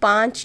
5